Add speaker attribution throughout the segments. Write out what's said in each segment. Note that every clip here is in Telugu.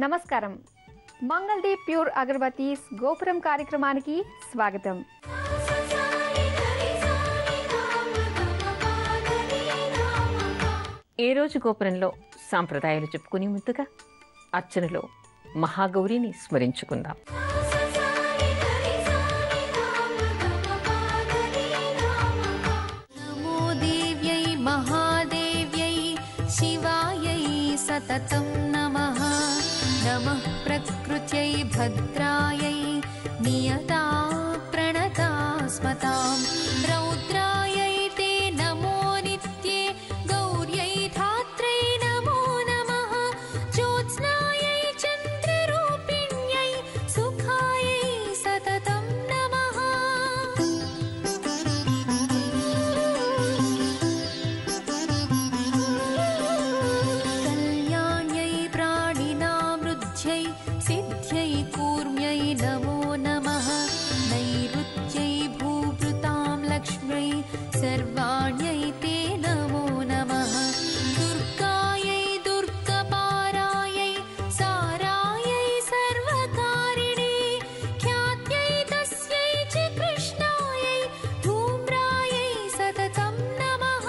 Speaker 1: నమస్కారం. మంగళదీప్ ప్యూర్ అగరబత్తీస్ గోపురం కార్యక్రమానికి స్వాగతం.
Speaker 2: ఏ రోజు గోపురంలో సాంప్రదాయాలు చెప్పుకుని ముందుగా అర్చనలో మహాగౌరిని స్మరించుకుందాం.
Speaker 3: నమో దేవ్యై మహాదేవ్యై శివాయై సతతం నమః. నమః ప్రకృత్యై భద్రాయై నియతా ప్రణతా స్మతాం. రౌద్రాయై తే నమో నిత్యే గౌర్యై ధాత్రై నమో నమః. జ్యోత్స్నాయై చంద్రరూపిణ్యై సుఖాయై సతతం నమః. కళ్యాణ్యై ప్రాణినామృధ్యై సిద్ధ్యై కూర్మ్యై నమో నమః. నైరుత్యై భూభృతాం లక్ష్మ్యై సర్వాణ్యై తే నమో నమః. దుర్గాయై దుర్గపారాయై సారాయై సర్వకారిణే ఖ్యాత్యై తస్యై చ కృష్ణాయై ధూమ్రాయై సతతం నమః.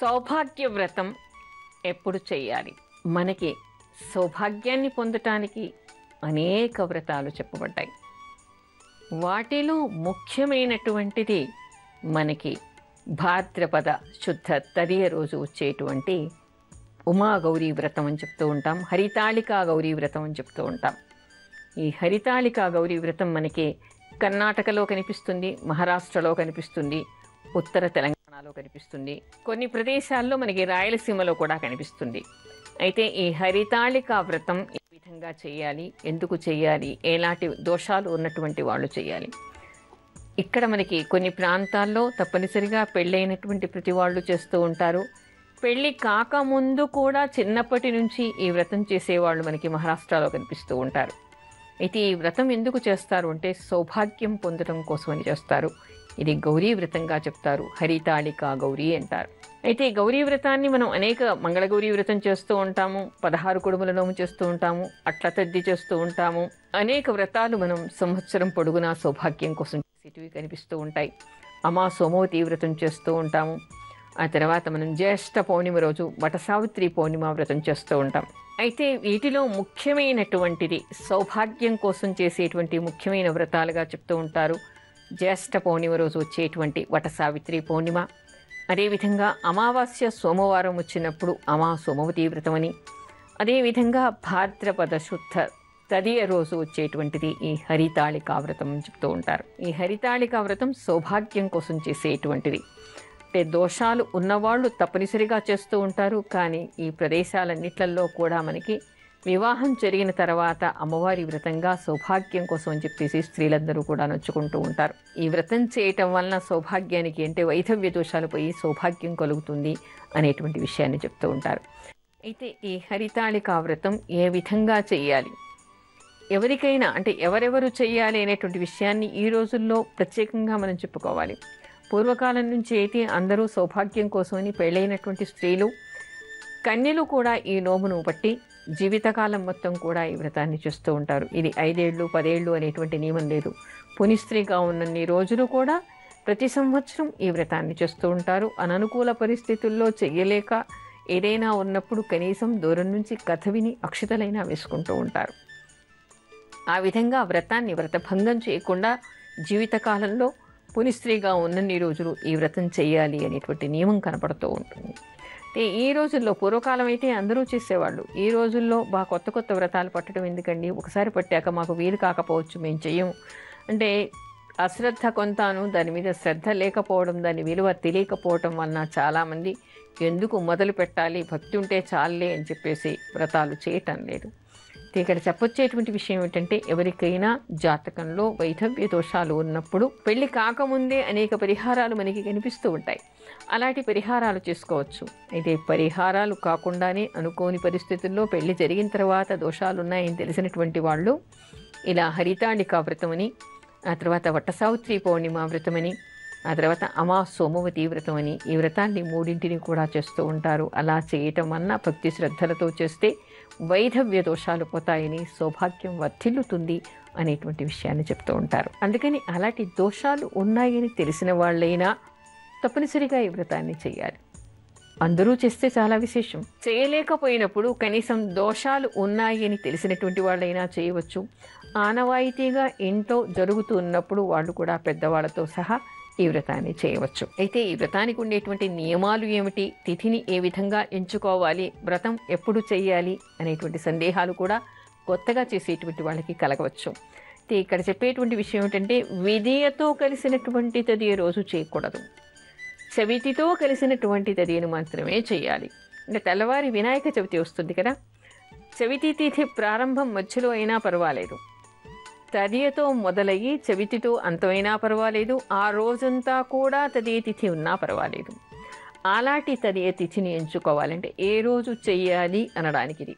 Speaker 2: సౌభాగ్య వ్రతం ఎప్పుడు చేయాలి? మనకి సౌభాగ్యాన్ని పొందటానికి అనేక వ్రతాలు చెప్పబడ్డాయి. వాటిలో ముఖ్యమైనటువంటిది మనకి భాద్రపద శుద్ధ తదియ రోజు వచ్చేటువంటి ఉమాగౌరీ వ్రతం అని చెప్తూ ఉంటాం. హరితాళికా గౌరీ వ్రతం అని చెప్తూ ఉంటాం. ఈ హరితాళికా గౌరీ వ్రతం మనకి కర్ణాటకలో కనిపిస్తుంది, మహారాష్ట్రలో కనిపిస్తుంది, ఉత్తర తెలంగాణలో కనిపిస్తుంది, కొన్ని ప్రదేశాల్లో మనకి రాయలసీమలో కూడా కనిపిస్తుంది. అయితే ఈ హరితాళికా వ్రతం ఏ విధంగా చేయాలి, ఎందుకు చేయాలి, ఎలాంటి దోషాలు ఉన్నటువంటి వాళ్ళు చేయాలి? ఇక్కడ మనకి కొన్ని ప్రాంతాల్లో తప్పనిసరిగా పెళ్ళైనటువంటి ప్రతి వాళ్ళు చేస్తూ ఉంటారు. పెళ్ళి కాకముందు కూడా చిన్నప్పటి నుంచి ఈ వ్రతం చేసేవాళ్ళు మనకి మహారాష్ట్రలో కనిపిస్తూ ఉంటారు. అయితే ఈ వ్రతం ఎందుకు చేస్తారు అంటే సౌభాగ్యం పొందడం కోసమని చేస్తారు. ఇది గౌరీ వ్రతంగా చెప్తారు. హరితాళికా గౌరీ అంటారు. అయితే ఈ గౌరీ వ్రతాన్ని మనం అనేక మంగళగౌరీ వ్రతం చేస్తూ ఉంటాము, 16 కుడుముల నోము చేస్తూ ఉంటాము, అట్ల తద్ది చేస్తూ ఉంటాము. అనేక వ్రతాలు మనం సంవత్సరం పొడుగునా సౌభాగ్యం కోసం చేసేటివి కనిపిస్తూ ఉంటాయి. అమా సోమవతి వ్రతం చేస్తూ ఉంటాము. ఆ తర్వాత మనం జ్యేష్ఠ పౌర్ణిమ రోజు వటసావిత్రి పౌర్ణిమ వ్రతం చేస్తూ ఉంటాం. అయితే వీటిలో ముఖ్యమైనటువంటిది సౌభాగ్యం కోసం చేసేటువంటి ముఖ్యమైన వ్రతాలుగా చెప్తూ ఉంటారు. జ్యేష్ఠ పౌర్ణిమ రోజు వచ్చేటువంటి వటసావిత్రి పౌర్ణిమ, అదేవిధంగా అమావాస్య సోమవారం వచ్చినప్పుడు అమా సోమవతి వ్రతమని, అదేవిధంగా భాద్రపద శుద్ధ తదియ రోజు వచ్చేటువంటిది ఈ హరితాళికా వ్రతం అని చెప్తూ ఉంటారు. ఈ హరితాళికా వ్రతం సౌభాగ్యం కోసం చేసేటువంటిది. అంటే దోషాలు ఉన్నవాళ్ళు తప్పనిసరిగా చేస్తూ ఉంటారు. కానీ ఈ ప్రదేశాలన్నిట్లలో కూడా మనకి వివాహం జరిగిన తర్వాత అమ్మవారి వ్రతంగా సౌభాగ్యం కోసం అని చెప్పేసి స్త్రీలందరూ కూడా నొచ్చుకుంటూ ఉంటారు. ఈ వ్రతం చేయటం వలన సౌభాగ్యానికి అంటే వైధవ్య దోషాలు పోయి సౌభాగ్యం కలుగుతుంది అనేటువంటి విషయాన్ని చెప్తూ ఉంటారు. అయితే ఈ హరితాళికా వ్రతం ఏ విధంగా చేయాలి, ఎవరికైనా అంటే ఎవరెవరు చేయాలి అనేటువంటి విషయాన్ని ఈ రోజుల్లో ప్రత్యేకంగా మనం చెప్పుకోవాలి. పూర్వకాలం నుంచి అయితే అందరూ సౌభాగ్యం కోసమని పెళ్ళైనటువంటి స్త్రీలు, కన్యలు కూడా ఈ నోమును బట్టి జీవితకాలం మొత్తం కూడా ఈ వ్రతాన్ని చేస్తూ ఉంటారు. ఇది 5 ఏళ్ళు 10 ఏళ్ళు అనేటువంటి నియమం లేదు. పునిస్త్రీగా ఉన్నన్ని రోజులు కూడా ప్రతి సంవత్సరం ఈ వ్రతాన్ని చేస్తూ ఉంటారు. అననుకూల పరిస్థితుల్లో చెయ్యలేక ఏదైనా ఉన్నప్పుడు కనీసం దూరం నుంచి కథ విని అక్షతలైనా వేసుకుంటూ ఉంటారు. ఆ విధంగా వ్రతాన్ని వ్రతభంగం చేయకుండా జీవితకాలంలో పునిస్త్రీగా ఉన్నన్ని రోజులు ఈ వ్రతం చేయాలి అనేటువంటి నియమం కనపడుతూ ఉంటుంది. ఈ రోజుల్లో పూర్వకాలం అయితే అందరూ చేసేవాళ్ళు. ఈ రోజుల్లో కొత్త కొత్త వ్రతాలు పట్టడం ఎందుకండి, ఒకసారి పట్టాక మాకు వీలు కాకపోవచ్చు, మేము చెయ్యము అంటే అశ్రద్ధ కొంతాను, దాని మీద శ్రద్ధ లేకపోవడం, దాని విలువ తెలియకపోవడం వలన చాలామంది ఎందుకు మొదలు పెట్టాలి, భక్తి ఉంటే చాలే అని చెప్పేసి వ్రతాలు చేయటం లేదు. ఇక్కడ చెప్పొచ్చేటువంటి విషయం ఏమిటంటే ఎవరికైనా జాతకంలో వైధవ్య దోషాలు ఉన్నప్పుడు పెళ్లి కాకముందే అనేక పరిహారాలు మనకి కనిపిస్తూ ఉంటాయి. అలాంటి పరిహారాలు చేసుకోవచ్చు. అయితే పరిహారాలు కాకుండానే అనుకోని పరిస్థితుల్లో పెళ్లి జరిగిన తర్వాత దోషాలు ఉన్నాయని తెలిసినటువంటి వాళ్ళు ఇలా హరితాళికా వ్రతమని, ఆ తర్వాత వటసావిత్రి పౌర్ణిమ వ్రతమని, ఆ తర్వాత సోమవతి వ్రతం అని, ఈ వ్రతాన్ని 3 కూడా చేస్తూ ఉంటారు. అలా చేయటం వలన భక్తి శ్రద్ధలతో చేస్తే వైధవ్య దోషాలు పోతాయని, సౌభాగ్యం వర్ధిల్లుతుంది అనేటువంటి విషయాన్ని చెప్తూ ఉంటారు. అందుకని అలాంటి దోషాలు ఉన్నాయని తెలిసిన వాళ్ళైనా తప్పనిసరిగా ఈ వ్రతాన్ని చేయాలి. అందరూ చేస్తే చాలా విశేషం. చేయలేకపోయినప్పుడు కనీసం దోషాలు ఉన్నాయి అని తెలిసినటువంటి వాళ్ళైనా చేయవచ్చు. ఆనవాయితీగా ఇంట్లో జరుగుతున్నప్పుడు వాళ్ళు కూడా పెద్దవాళ్ళతో సహా ఈ వ్రతాన్ని చేయవచ్చు. అయితే ఈ వ్రతానికి ఉండేటువంటి నియమాలు ఏమిటి, తిథిని ఏ విధంగా ఎంచుకోవాలి, వ్రతం ఎప్పుడు చేయాలి అనేటువంటి సందేహాలు కూడా కొత్తగా చేసేటువంటి వాళ్ళకి కలగవచ్చు. అయితే ఇక్కడ చెప్పేటువంటి విషయం ఏమిటంటే, విధియతో కలిసినటువంటి తదియ రోజు చేయకూడదు. చవితితో కలిసినటువంటి తదియను మాత్రమే చేయాలి. అంటే తెల్లవారి వినాయక చవితి వస్తుంది కదా, చవితి తిథి ప్రారంభం మధ్యలో అయినా పర్వాలేదు, తదియతో మొదలయ్యి చవితితో అంతమైనా పర్వాలేదు, ఆ రోజంతా కూడా తదియ తిథి ఉన్నా పర్వాలేదు. అలాంటి తదియ తిథిని ఎంచుకోవాలంటే ఏ రోజు చెయ్యాలి అనడానికి ఇది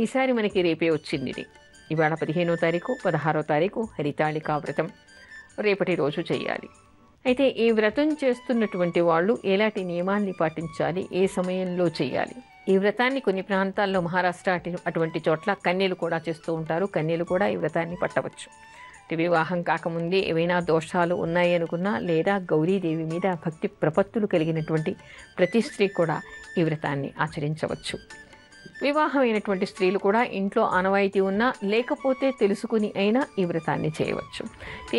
Speaker 2: ఈసారి మనకి రేపే వచ్చింది. ఇది ఇవాళ 15వ తారీఖు, 16వ తారీఖు హరితాళికా వ్రతం, రేపటి రోజు చెయ్యాలి. అయితే ఈ వ్రతం చేస్తున్నటువంటి వాళ్ళు ఎలాంటి నియమాల్ని పాటించాలి, ఏ సమయంలో చేయాలి? ఈ వ్రతాన్ని కొన్ని ప్రాంతాల్లో మహారాష్ట్ర అటువంటి చోట్ల కన్యలు కూడా చేస్తూ ఉంటారు. కన్యలు కూడా ఈ వ్రతాన్ని పట్టవచ్చు. వివాహం కాకముందే ఏవైనా దోషాలు ఉన్నాయి అనుకున్నా, లేదా గౌరీదేవి మీద భక్తి ప్రపత్తులు కలిగినటువంటి ప్రతి స్త్రీ కూడా ఈ వ్రతాన్ని ఆచరించవచ్చు. వివాహమైనటువంటి స్త్రీలు కూడా ఇంట్లో ఆనవాయితీ ఉన్నా లేకపోతే తెలుసుకుని అయినా ఈ వ్రతాన్ని చేయవచ్చు.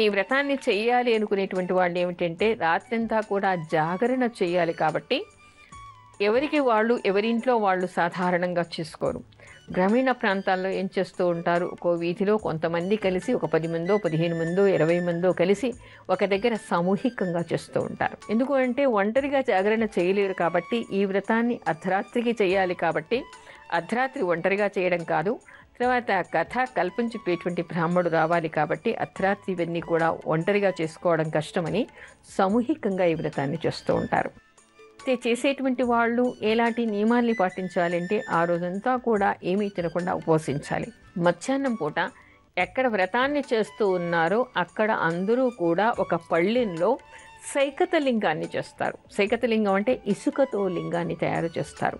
Speaker 2: ఈ వ్రతాన్ని చేయాలి అనుకునేటువంటి వాళ్ళు ఏమిటంటే, రాత్రంతా కూడా జాగరణ చేయాలి. కాబట్టి ఎవరింట్లో వాళ్ళు సాధారణంగా చేసుకోరు. గ్రామీణ ప్రాంతాల్లో ఏం చేస్తూ ఉంటారు, ఒక్కో వీధిలో కొంతమంది కలిసి, ఒక 10 మందో 15 మందో 20 మందో కలిసి ఒక దగ్గర సామూహికంగా చేస్తూ ఉంటారు. ఎందుకు అంటే ఒంటరిగా జాగరణ చేయలేరు కాబట్టి, ఈ వ్రతాన్ని అర్ధరాత్రికి చేయాలి. కాబట్టి అర్ధరాత్రి ఒంటరిగా చేయడం కాదు, తర్వాత కథ కల్పం చెప్పేటువంటి బ్రాహ్మడు రావాలి. కాబట్టి అర్ధరాత్రి ఇవన్నీ కూడా ఒంటరిగా చేసుకోవడం కష్టమని సామూహికంగా ఈ వ్రతాన్ని చేస్తూ ఉంటారు. చేసేటువంటి వాళ్ళు ఎలాంటి నియమాల్ని పాటించాలంటే, ఆ రోజంతా కూడా ఏమీ తినకుండా ఉపవసించాలి. మధ్యాహ్నం పూట ఎక్కడ వ్రతాన్ని చేస్తూ ఉన్నారో అక్కడ అందరూ కూడా ఒక పళ్ళెంలో సైకత లింగాన్ని చేస్తారు. సైకత లింగం అంటే ఇసుకతో లింగాన్ని తయారు చేస్తారు.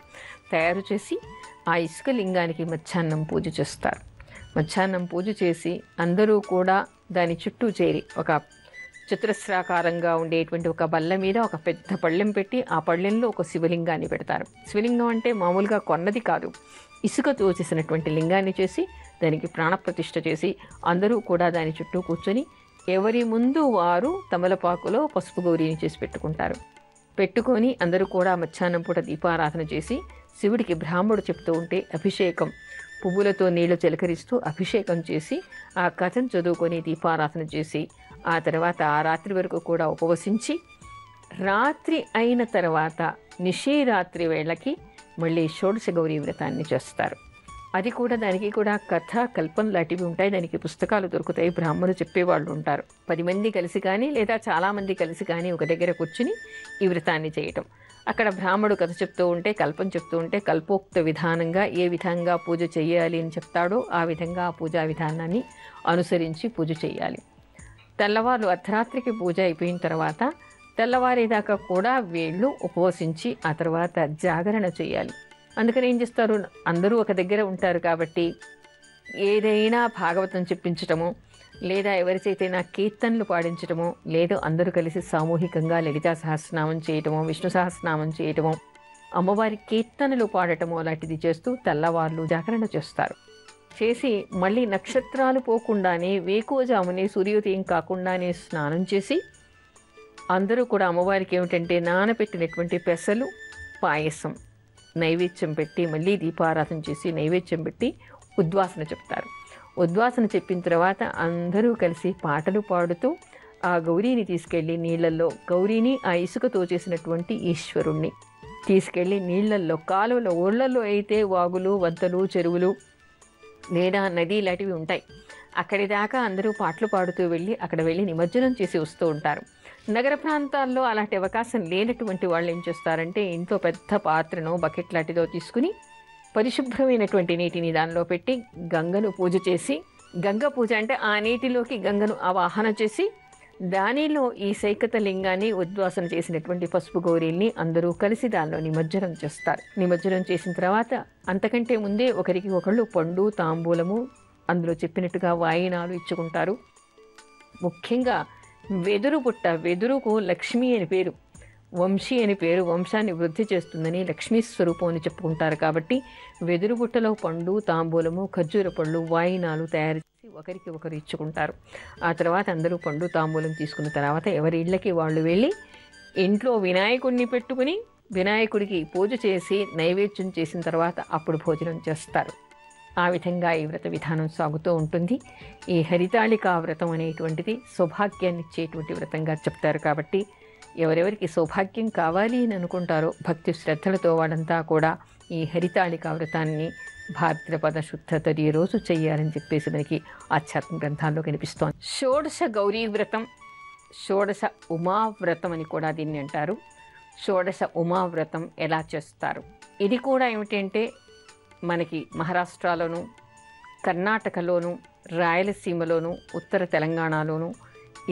Speaker 2: తయారు చేసి ఆ ఇసుక లింగానికి మధ్యాహ్నం పూజ చేస్తారు. మధ్యాహ్నం పూజ చేసి అందరూ కూడా దాని చుట్టూ చేరి ఒక చతురస్రాకారంగా ఉండేటువంటి ఒక బల్ల మీద ఒక పెద్ద పళ్ళెం పెట్టి, ఆ పళ్ళెంలో ఒక శివలింగాన్ని పెడతారు. శివలింగం అంటే మామూలుగా కొన్నది కాదు, ఇసుకతో చేసినటువంటి లింగాన్ని చేసి దానికి ప్రాణప్రతిష్ఠ చేసి అందరూ కూడా దాని చుట్టూ కూర్చొని ఎవరి ముందు వారు తమలపాకులో పసుపు గౌరీని చేసి పెట్టుకొని అందరూ కూడా మధ్యాహ్నం పూట దీపారాధన చేసి, శివుడికి బ్రాహ్మడు చెప్తూ ఉంటే అభిషేకం, పువ్వులతో నీళ్లు చిలకరిస్తూ అభిషేకం చేసి ఆ కథను చదువుకొని దీపారాధన చేసి, ఆ తర్వాత ఆ రాత్రి వరకు కూడా ఉపవసించి, రాత్రి అయిన తర్వాత నిశీరాత్రి వేళకి మళ్ళీ షోడశ గౌరీ వ్రతాన్ని చేస్తారు. అది కూడా దానికి కూడా కథ కల్పం లాంటివి ఉంటాయి. దానికి పుస్తకాలు దొరుకుతాయి, బ్రాహ్మణులు చెప్పేవాళ్ళు ఉంటారు. 10 మంది కలిసి కానీ లేదా చాలామంది కలిసి కానీ ఒక దగ్గర కూర్చుని ఈ వ్రతాన్ని చేయటం. అక్కడ బ్రాహ్మడు కథ చెప్తూ ఉంటే, కల్పం చెప్తూ ఉంటే, కల్పోక్త విధానంగా ఏ విధంగా పూజ చేయాలి అని చెప్తాడో ఆ విధంగా ఆ పూజా విధానాన్ని అనుసరించి పూజ చేయాలి. తెల్లవారు అర్ధరాత్రికి పూజ అయిపోయిన తర్వాత తెల్లవారేదాకా కూడా వీళ్ళు ఉపవసించి ఆ తర్వాత జాగరణ చేయాలి. అందుకని ఏం చేస్తారు, అందరూ ఒక దగ్గర ఉంటారు కాబట్టి ఏదైనా భాగవతం చెప్పించటమో, లేదా ఎవరి చేతైనా కీర్తనలు పాడించటమో, లేదా అందరూ కలిసి సామూహికంగా లలితా సహస్రనామం చేయటమో, విష్ణు సహస్రనామం చేయటమో, అమ్మవారి కీర్తనలు పాడటమో లాంటిది చేస్తూ తెల్లవార్లు జాగరణ చేస్తారు. చేసి మళ్ళీ నక్షత్రాలు పోకుండానే వేకువజామునే సూర్యోదయం కాకుండానే స్నానం చేసి అందరూ కూడా అమ్మవారికి ఏమిటంటే నానబెట్టినటువంటి పెసలు, పాయసం నైవేద్యం పెట్టి మళ్ళీ దీపారాధన చేసి నైవేద్యం పెట్టి ఉద్వాసన చెప్తారు. ఉద్వాసన చెప్పిన తర్వాత అందరూ కలిసి పాటలు పాడుతూ ఆ గౌరీని తీసుకెళ్ళి నీళ్లలో, గౌరీని ఆ ఇసుకతో చేసినటువంటి ఈశ్వరుణ్ణి తీసుకెళ్ళి నీళ్లల్లో, కాలువలో, ఊళ్ళల్లో అయితే వాగులు, వంతలు, చెరువులు లేదా నది లాంటివి ఉంటాయి, అక్కడి దాకా అందరూ పాటలు పాడుతూ అక్కడ వెళ్ళి నిమజ్జనం చేసి వస్తూ ఉంటారు. నగర ప్రాంతాల్లో అలాంటి అవకాశం లేనటువంటి వాళ్ళు ఏం చేస్తారంటే, ఇంట్లో పెద్ద పాత్రను బకెట్ లాంటిదో తీసుకుని పరిశుభ్రమైనటువంటి నీటిని దానిలో పెట్టి గంగను పూజ చేసి, గంగ పూజ అంటే ఆ నీటిలోకి గంగను ఆవాహన చేసి దానిలో ఈ సైకత లింగాన్ని ఉద్వాసన చేసినటువంటి పసుపు గౌరీల్ని అందరూ కలిసి దానిలో నిమజ్జనం చేస్తారు. నిమజ్జనం చేసిన తర్వాత అంతకంటే ముందే ఒకరికి ఒకళ్ళు పండు తాంబూలము అందులో చెప్పినట్టుగా వాయినాలు ఇచ్చుకుంటారు. ముఖ్యంగా వెదురు బుట్ట, వెదురుకు లక్ష్మి అని పేరు, వంశీ అని పేరు, వంశాన్ని వృద్ధి చేస్తుందని లక్ష్మీ స్వరూపం అని చెప్పుకుంటారు. కాబట్టి వెదురు బుట్టలో పండు తాంబూలము ఖర్జూర పళ్ళు వాయినాలు తయారు చేసి ఒకరికి ఒకరు ఇచ్చుకుంటారు. ఆ తర్వాత అందరూ పండు తాంబూలం తీసుకున్న తర్వాత ఎవరి ఇళ్ళకి వాళ్ళు వెళ్ళి ఇంట్లో వినాయకుడిని పెట్టుకుని వినాయకుడికి పూజ చేసి నైవేద్యం చేసిన తర్వాత అప్పుడు భోజనం చేస్తారు. ఆ విధంగా ఈ వ్రత విధానం సాగుతూ ఉంటుంది. ఈ హరితాళికా వ్రతం అనేటువంటిది సౌభాగ్యాన్ని ఇచ్చేటువంటి వ్రతంగా చెప్తారు. కాబట్టి ఎవరెవరికి సౌభాగ్యం కావాలి అని అనుకుంటారో భక్తి శ్రద్ధలతో వాళ్ళంతా కూడా ఈ హరితాళికా వ్రతాన్ని భాద్రపద శుద్ధ తొలి రోజు చెయ్యాలని చెప్పేసి మనకి ఆధ్యాత్మిక గ్రంథాల్లో కనిపిస్తోంది. షోడశ గౌరీ వ్రతం, షోడశ ఉమావ్రతం అని కూడా దీన్ని అంటారు. షోడశ ఉమావ్రతం ఎలా చేస్తారు? ఇది కూడా ఏమిటంటే మనకి మహారాష్ట్రలోను, కర్ణాటకలోను, రాయలసీమలోను, ఉత్తర తెలంగాణలోను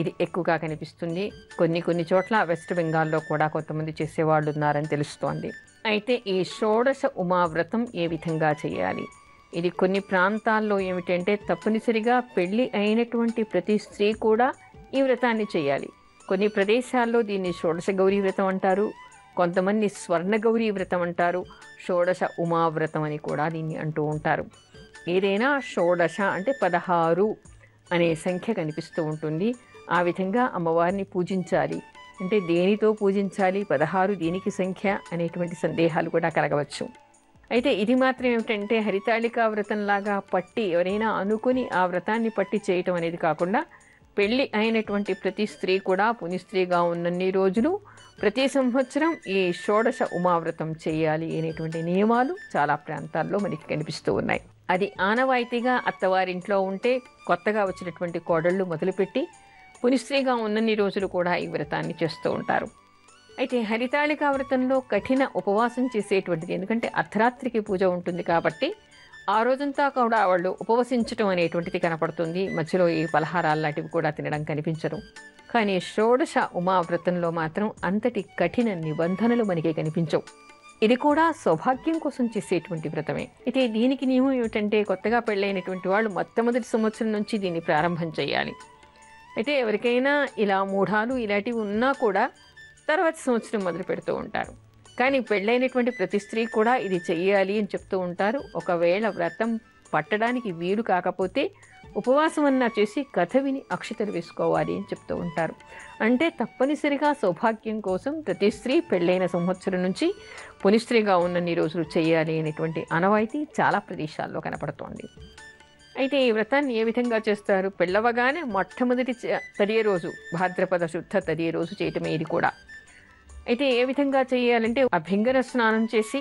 Speaker 2: ఇది ఎక్కువగా కనిపిస్తుంది. కొన్ని చోట్ల వెస్ట్ బెంగాల్లో కూడా కొంతమంది చేసేవాళ్ళు ఉన్నారని తెలుస్తోంది. అయితే ఈ షోడశ ఉమావ్రతం ఏ విధంగా చేయాలి? ఇది కొన్ని ప్రాంతాల్లో ఏమిటంటే తప్పనిసరిగా పెళ్ళి అయినటువంటి ప్రతి స్త్రీ కూడా ఈ వ్రతాన్ని చేయాలి. కొన్ని ప్రదేశాల్లో దీన్ని షోడశ గౌరీ వ్రతం అంటారు, కొంతమంది స్వర్ణ గౌరీ వ్రతం అంటారు, షోడశ ఉమావ్రతం అని కూడా దీన్ని అంటూ ఉంటారు. ఏదైనా షోడశ అంటే 16 అనే సంఖ్య కనిపిస్తూ ఉంటుంది. ఆ విధంగా అమ్మవారిని పూజించాలి. అంటే దేనితో పూజించాలి, 16 దీనికి సంఖ్య అనేటువంటి సందేహాలు కూడా కలగవచ్చు. అయితే ఇది మాత్రం ఏమిటంటే హరితాళికా వ్రతంలాగా పట్టి ఎవరైనా అనుకుని ఆ వ్రతాన్ని పట్టి చేయటం అనేది కాకుండా పెళ్ళి అయినటువంటి ప్రతి స్త్రీ కూడా పునిస్త్రీగా ఉన్నన్ని రోజులు ప్రతి సంవత్సరం ఈ షోడశ ఉమావ్రతం చేయాలి అనేటువంటి నియమాలు చాలా ప్రాంతాల్లో మనకి కనిపిస్తూ ఉన్నాయి. అది ఆనవాయితీగా అత్తవారింట్లో ఉంటే కొత్తగా వచ్చినటువంటి కోడళ్ళు మొదలుపెట్టి పునిస్త్రీగా ఉన్నన్ని రోజులు కూడా ఈ వ్రతాన్ని చేస్తూ ఉంటారు. అయితే హరితాళికా వ్రతంలో కఠిన ఉపవాసం చేసేటువంటిది, ఎందుకంటే అర్ధరాత్రికి పూజ ఉంటుంది కాబట్టి ఆ రోజంతా కూడా వాళ్ళు ఉపవసించడం అనేటువంటిది కనపడుతుంది. మధ్యలో ఈ పలహారాలు లాంటివి కూడా తినడం కనిపించరు. కానీ షోడశ ఉమావ్రతంలో మాత్రం అంతటి కఠిన నిబంధనలు మనకి కనిపించవు. ఇది కూడా సౌభాగ్యం కోసం చేసేటువంటి వ్రతమే. అయితే దీనికి నియమం ఏమిటంటే కొత్తగా పెళ్ళైనటువంటి వాళ్ళు మొట్టమొదటి సంవత్సరం నుంచి దీన్ని ప్రారంభం చేయాలి. అయితే ఎవరికైనా ఇలా మూఢాలు ఇలాంటివి ఉన్నా కూడా తర్వాత సంవత్సరం మొదలు పెడుతూ ఉంటారు. కానీ పెళ్ళైనటువంటి ప్రతి స్త్రీ కూడా ఇది చెయ్యాలి అని చెప్తూ ఉంటారు. ఒకవేళ వ్రతం పట్టడానికి వీలు కాకపోతే ఉపవాసం అన్నా చేసి కథ విని అక్షతలు వేసుకోవాలి అని చెప్తూ ఉంటారు. అంటే తప్పనిసరిగా సౌభాగ్యం కోసం ప్రతి స్త్రీ పెళ్ళైన సంవత్సరం నుంచి పునిస్త్రీగా ఉన్నన్ని రోజులు చేయాలి అనేటువంటి ఆనవాయితీ చాలా ప్రదేశాల్లో కనపడుతోంది. అయితే ఈ వ్రతాన్ని ఏ విధంగా చేస్తారు? పెళ్ళవగానే మొట్టమొదటి తదియ రోజు, భాద్రపద శుద్ధ తదియ రోజు చేయటమే ఇది కూడా. అయితే ఏ విధంగా చేయాలంటే అభ్యంగన స్నానం చేసి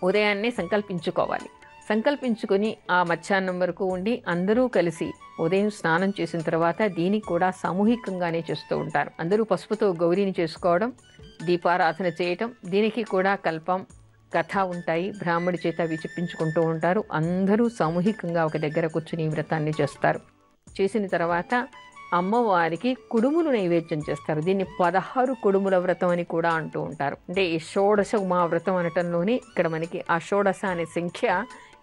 Speaker 2: ఉదయాన్నే సంకల్పించుకోవాలి. సంకల్పించుకొని ఆ మధ్యాహ్నం వరకు ఉండి అందరూ కలిసి ఉదయం స్నానం చేసిన తర్వాత దీనికి కూడా సామూహికంగానే చేస్తూ ఉంటారు. అందరూ పసుపుతో గౌరీని చేసుకోవడం, దీపారాధన చేయటం, దీనికి కూడా కల్పం కథ ఉంటాయి. బ్రాహ్మడి చేత అవి చెప్పించుకుంటూ ఉంటారు. అందరూ సామూహికంగా ఒక దగ్గర కూర్చుని వ్రతాన్ని చేస్తారు. చేసిన తర్వాత అమ్మవారికి కుడుములు నైవేద్యం చేస్తారు. దీన్ని 16 కుడుముల వ్రతం అని కూడా అంటూ ఉంటారు. అంటే ఈ షోడశ ఉమావ్రతం అనటంలోనే ఇక్కడ మనకి ఆ షోడశ అనే సంఖ్య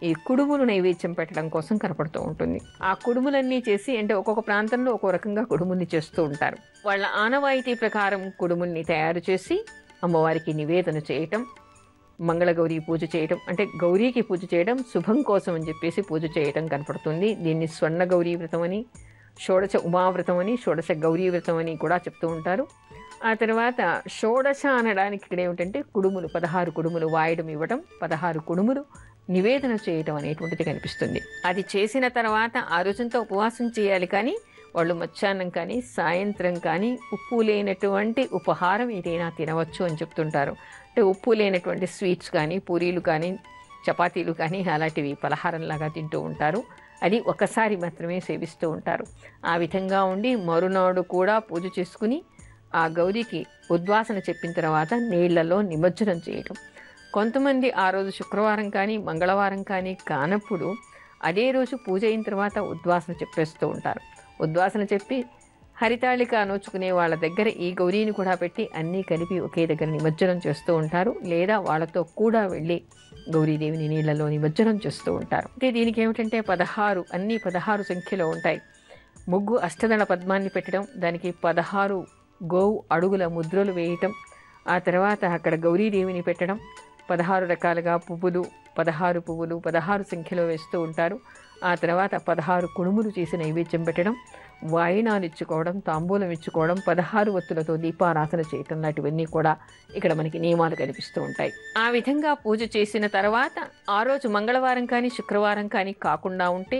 Speaker 2: ఈ కుడుములు నైవేద్యం పెట్టడం కోసం కనపడుతూ ఉంటుంది. ఆ కుడుములన్నీ చేసి, అంటే ఒక్కొక్క ప్రాంతంలో ఒక్కో రకంగా కుడుముల్ని చేస్తూ ఉంటారు. వాళ్ళ ఆనవాయితీ ప్రకారం కుడుముల్ని తయారు చేసి అమ్మవారికి నివేదన చేయటం, మంగళగౌరీ పూజ చేయటం, అంటే గౌరీకి పూజ చేయడం శుభం కోసం అని చెప్పేసి పూజ చేయటం కనపడుతుంది. దీన్ని స్వర్ణ గౌరీ వ్రతం అని, షోడశ ఉమావ్రతం అని, షోడశ గౌరీ వ్రతం అని కూడా చెప్తూ ఉంటారు. ఆ తర్వాత షోడశ అనడానికి ఇక్కడ ఏమిటంటే కుడుములు 16 కుడుములు వాయడం ఇవ్వడం, 16 కుడుములు నివేదన చేయటం అనేటువంటిది కనిపిస్తుంది. అది చేసిన తర్వాత ఆ రోజంతా ఉపవాసం చేయాలి. కానీ వాళ్ళు మధ్యాహ్నం కానీ సాయంత్రం కానీ ఉప్పు లేనటువంటి ఉపహారం ఏదైనా తినవచ్చు అని చెప్తుంటారు. అంటే ఉప్పు లేనటువంటి స్వీట్స్ కానీ, పూరీలు కానీ, చపాతీలు కానీ అలాంటివి పలహారంలాగా తింటూ ఉంటారు. అది ఒకసారి మాత్రమే సేవిస్తూ ఉంటారు. ఆ విధంగా ఉండి మరునాడు కూడా పూజ చేసుకుని ఆ గౌరికి ఉద్వాసన చెప్పిన తర్వాత నీళ్లలో నిమజ్జనం చేయటం. కొంతమంది ఆ రోజు శుక్రవారం కానీ మంగళవారం కానీ కానప్పుడు అదే రోజు పూజ అయిన తర్వాత ఉద్వాసన చెప్పేస్తూ ఉంటారు. ఉద్వాసన చెప్పి హరితాళిక నోచుకునే వాళ్ళ దగ్గర ఈ గౌరీని కూడా పెట్టి అన్నీ కలిపి ఒకే దగ్గర నిమజ్జనం చేస్తూ ఉంటారు, లేదా వాళ్ళతో కూడా వెళ్ళి గౌరీదేవిని నీళ్లలో నిమజ్జనం చేస్తూ ఉంటారు. అంటే దీనికి ఏమిటంటే 16 అన్నీ 16 సంఖ్యలో ఉంటాయి. ముగ్గు అష్టదళ పద్మాన్ని పెట్టడం, దానికి 16 గోవు అడుగుల ముద్రలు వేయటం, ఆ తర్వాత అక్కడ గౌరీదేవిని పెట్టడం, 16 రకాలుగా పువ్వులు 16 సంఖ్యలో వేస్తూ ఉంటారు. ఆ తర్వాత 16 కుడుములు చేసి నైవేద్యం పెట్టడం, వాయినాలు ఇచ్చుకోవడం, తాంబూలం ఇచ్చుకోవడం, 16 ఒత్తులతో దీపారాధన చేయటం లాంటివన్నీ కూడా ఇక్కడ మనకి నియమాలు కనిపిస్తూ ఉంటాయి. ఆ విధంగా పూజ చేసిన తర్వాత ఆ రోజు మంగళవారం కానీ శుక్రవారం కానీ కాకుండా ఉంటే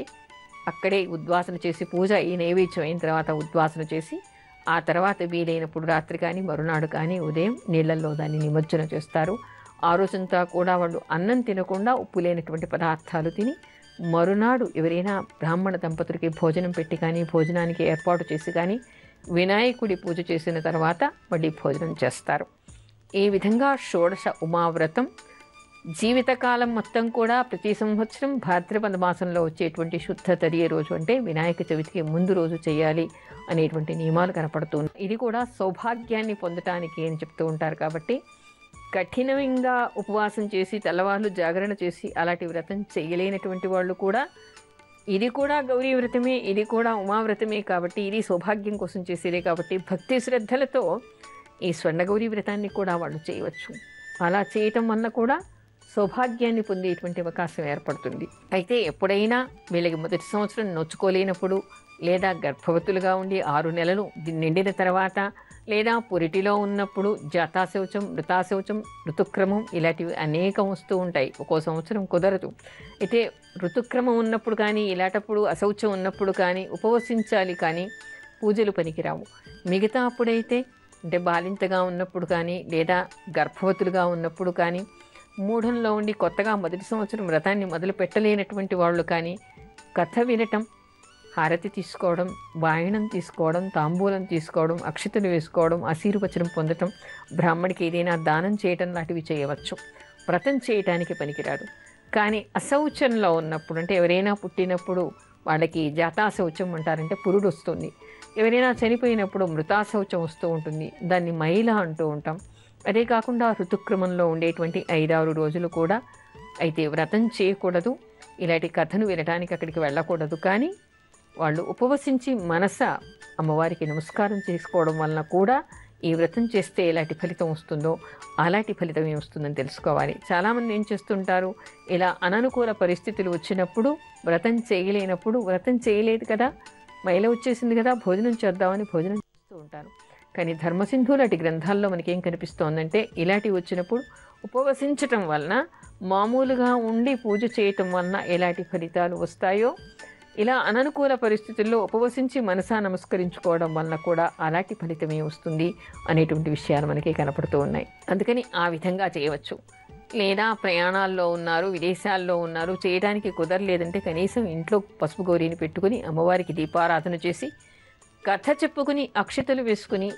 Speaker 2: అక్కడే ఉద్వాసన చేసి, పూజ ఈ నైవేద్యం అయిన తర్వాత ఉద్వాసన చేసి, ఆ తర్వాత వీలైనప్పుడు రాత్రి కానీ మరునాడు కానీ ఉదయం నీళ్లలో దాన్ని నిమజ్జనం చేస్తారు. ఆ రోజంతా కూడా వాళ్ళు అన్నం తినకుండా ఉప్పు లేనటువంటి పదార్థాలు తిని, మరునాడు ఎవరైనా బ్రాహ్మణ దంపతులకి భోజనం పెట్టి కానీ భోజనానికి ఏర్పాటు చేసి కానీ వినాయకుడి పూజ చేసిన తర్వాత మళ్ళీ భోజనం చేస్తారు. ఈ విధంగా షోడశ ఉమావ్రతం జీవితకాలం మొత్తం కూడా ప్రతి సంవత్సరం భాద్రపద మాసంలో వచ్చేటువంటి శుద్ధ తదియ రోజు, అంటే వినాయక చవితికి ముందు రోజు చేయాలి అనేటువంటి నియమాలు కనపడుతున్నాయి. ఇది కూడా సౌభాగ్యాన్ని పొందటానికి అని చెప్తూ ఉంటారు. కాబట్టి కఠినంగా ఉపవాసం చేసి తెల్లవాళ్ళు జాగరణ చేసి అలాంటి వ్రతం చేయలేనటువంటి వాళ్ళు కూడా, ఇది కూడా గౌరీ వ్రతమే, ఇది కూడా ఉమావ్రతమే కాబట్టి, ఇది సౌభాగ్యం కోసం చేసేదే కాబట్టి భక్తి శ్రద్ధలతో ఈ స్వర్ణగౌరీ వ్రతాన్ని కూడా వాళ్ళు చేయవచ్చు. అలా చేయటం వల్ల కూడా సౌభాగ్యాన్ని పొందేటువంటి అవకాశం ఏర్పడుతుంది. అయితే ఎప్పుడైనా వీళ్ళకి మొదటి సంవత్సరం నొచ్చుకోలేనప్పుడు, లేదా గర్భవతులుగా ఉండి 6 నెలలు నిండిన తర్వాత, లేదా పురిటిలో ఉన్నప్పుడు జాతాశౌచం, మృతాశౌచం, ఋతుక్రమం ఇలాంటివి అనేకం వస్తూ ఉంటాయి. ఒక్కో సంవత్సరం కుదరదు. అయితే ఋతుక్రమం ఉన్నప్పుడు కానీ, ఇలాంటప్పుడు అశౌచం ఉన్నప్పుడు కానీ ఉపవసించాలి, కానీ పూజలు పనికిరావు. మిగతా అప్పుడైతే, అంటే బాలింతగా ఉన్నప్పుడు కానీ, లేదా గర్భవతులుగా ఉన్నప్పుడు కానీ, మూఢంలో ఉండి కొత్తగా మొదటి సంవత్సరం వ్రతాన్ని మొదలు పెట్టలేనటువంటి వాళ్ళు కానీ కథ వినటం, హారతి తీసుకోవడం, వాయనం తీసుకోవడం, తాంబూలం తీసుకోవడం, అక్షతలు వేసుకోవడం, ఆశీర్వచనం పొందటం, బ్రాహ్మడికి ఏదైనా దానం చేయటం లాంటివి చేయవచ్చు. వ్రతం చేయటానికి పనికిరాదు. కానీ అశౌచంలో ఉన్నప్పుడు, అంటే ఎవరైనా పుట్టినప్పుడు వాళ్ళకి జాతాశౌచం అంటారంటే పురుడు వస్తుంది, ఎవరైనా చనిపోయినప్పుడు మృతాశౌచం వస్తూ ఉంటుంది, దాన్ని మైల అంటూ ఉంటాం. అదే కాకుండా ఋతుక్రమంలో ఉండేటువంటి 5-6 రోజులు కూడా అయితే వ్రతం చేయకూడదు, ఇలాంటి కథను వినడానికి అక్కడికి వెళ్ళకూడదు. కానీ వాళ్ళు ఉపవసించి మనస అమ్మవారికి నమస్కారం చేసుకోవడం వలన కూడా ఈ వ్రతం చేస్తే ఎలాంటి ఫలితం వస్తుందో అలాంటి ఫలితమే వస్తుందని తెలుసుకోవాలి. చాలామంది ఏం చేస్తుంటారు, ఇలా అననుకూల పరిస్థితులు వచ్చినప్పుడు, వ్రతం చేయలేనప్పుడు, వ్రతం చేయలేదు కదా, మైల వచ్చేసింది కదా, భోజనం చేద్దామని భోజనం చేస్తూ ఉంటారు. కానీ ధర్మసింధు లాంటి గ్రంథాల్లో మనకేం కనిపిస్తోందంటే, ఇలాంటివి వచ్చినప్పుడు ఉపవసించటం వలన, మామూలుగా ఉండి పూజ చేయటం వలన ఎలాంటి ఫలితాలు వస్తాయో, ఇలా అననుకూల పరిస్థితుల్లో ఉపవసించి మనసా నమస్కరించుకోవడం వలన కూడా అలాంటి ఫలితమే వస్తుంది అనేటువంటి విషయాలు మనకి కనపడుతూ ఉన్నాయి. అందుకని ఆ విధంగా చేయవచ్చు. లేదా ప్రయాణాల్లో ఉన్నారు, విదేశాల్లో ఉన్నారు, చేయడానికి కుదరలేదంటే కనీసం ఇంట్లో పసుపు గౌరీని పెట్టుకుని అమ్మవారికి దీపారాధన చేసి కథ చెప్పుకుని అక్షతలు వేసుకుని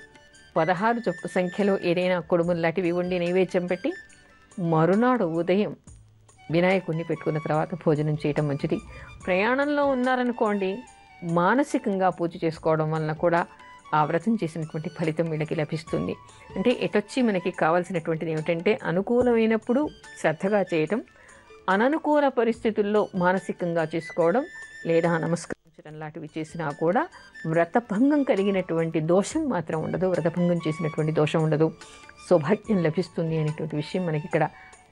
Speaker 2: 16 సంఖ్యలో ఏదైనా కుడుములు లాంటివి వండి నైవేద్యం పెట్టి మరునాడు ఉదయం వినాయకుడిని పెట్టుకున్న తర్వాత భోజనం చేయటం మంచిది. ప్రయాణంలో ఉన్నారనుకోండి, మానసికంగా పూజ చేసుకోవడం వలన కూడా ఆ వ్రతం చేసినటువంటి ఫలితం వీళ్ళకి లభిస్తుంది. అంటే ఎటొచ్చి మనకి కావాల్సినటువంటిది ఏమిటంటే, అనుకూలమైనప్పుడు శ్రద్ధగా చేయటం, అననుకూల పరిస్థితుల్లో మానసికంగా చేసుకోవడం, లేదా నమస్కరించడం లాంటివి చేసినా కూడా వ్రతభంగం కలిగినటువంటి దోషం మాత్రం ఉండదు, వ్రతభంగం చేసినటువంటి దోషం ఉండదు, సౌభాగ్యం లభిస్తుంది అనేటువంటి విషయం మనకి ఇక్కడ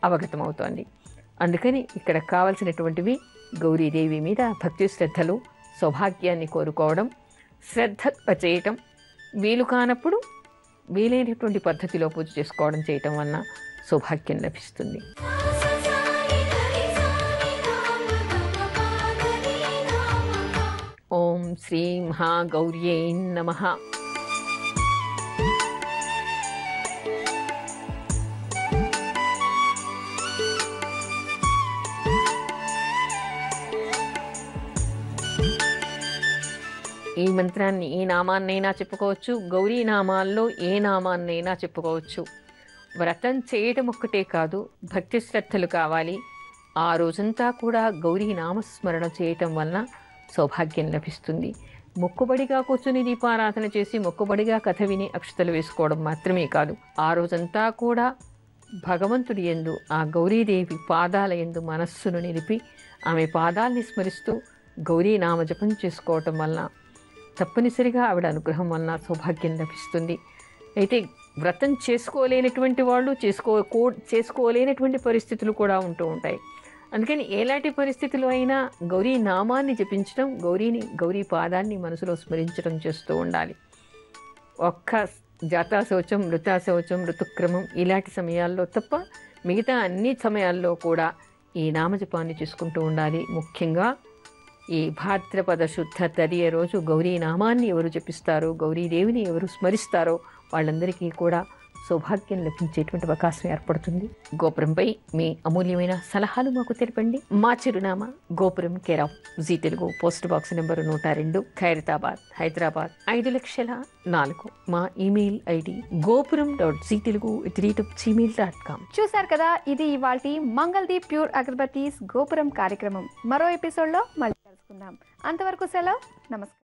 Speaker 2: అవగతమవుతోంది. అందుకని ఇక్కడ కావలసినటువంటివి గౌరీదేవి మీద భక్తి శ్రద్ధలు, సౌభాగ్యాన్ని కోరుకోవడం, శ్రద్ధ చేయటం, వీలు కానప్పుడు వీలైనటువంటి పద్ధతిలో పూజ చేసుకోవడం చేయటం వలన సౌభాగ్యం లభిస్తుంది. ఓం శ్రీ మహాగౌర్యై నమః. ఈ మంత్రాన్ని ఏ నామాన్నైనా చెప్పుకోవచ్చు, గౌరీ నామాల్లో ఏ నామాన్నైనా చెప్పుకోవచ్చు. వ్రతం చేయటం ఒక్కటే కాదు, భక్తి శ్రద్ధలు కావాలి. ఆ రోజంతా కూడా గౌరీ నామస్మరణ చేయటం వలన సౌభాగ్యం లభిస్తుంది. మొక్కుబడిగా కూర్చుని దీపారాధన చేసి మొక్కుబడిగా కథ విని అక్షతలు వేసుకోవడం మాత్రమే కాదు, ఆ రోజంతా కూడా భగవంతుడి యందు, ఆ గౌరీదేవి పాదాల యందు మనస్సును నిలిపి ఆమె పాదాల్ని స్మరిస్తూ గౌరీ నామజపం చేసుకోవటం వలన తప్పనిసరిగా ఆవిడ అనుగ్రహం వలన సౌభాగ్యం లభిస్తుంది. అయితే వ్రతం చేసుకోలేనటువంటి వాళ్ళు చేసుకోలేనటువంటి పరిస్థితులు కూడా ఉంటూ ఉంటాయి. అందుకని ఎలాంటి పరిస్థితులు అయినా గౌరీ నామాన్ని జపించడం, గౌరీ పాదాన్ని మనసులో స్మరించడం చేస్తూ ఉండాలి. ఒక్క జాతాశౌచం, మృతాశౌచం, ఋతుక్రమం ఇలాంటి సమయాల్లో తప్ప మిగతా అన్ని సమయాల్లో కూడా ఈ నామజపాన్ని చేసుకుంటూ ఉండాలి. ముఖ్యంగా ఈ భాద్రపద శుద్ధ తదియ రోజు గౌరీ నామాన్ని ఎవరు జపిస్తారో, గౌరీదేవిని ఎవరు స్మరిస్తారో వాళ్ళందరికీ కూడా సౌభాగ్యం లభించేటువంటి అవకాశం ఏర్పడుతుంది. గోపురంపై మీ అమూల్యమైన సలహాలు మాకు తెలపండి. మా చిరునామా Gopuram care of Zee Telugu, post box number 102, Khairatabad, Hyderabad 5,04,000. మా ఈమెయిల్ ఐడి gopuram.ztelugu@gmail.com.
Speaker 1: చూశారు కదా, ఇది ఇవాల్టి మంగళదీప్ ప్యూర్ అగరబత్తీస్ గోపురం కార్యక్రమం. మరో ఎపిసోడ్లో మళ్ళీ కలుసుకుందాం. అంతవరకు సెలవు, నమస్కారం.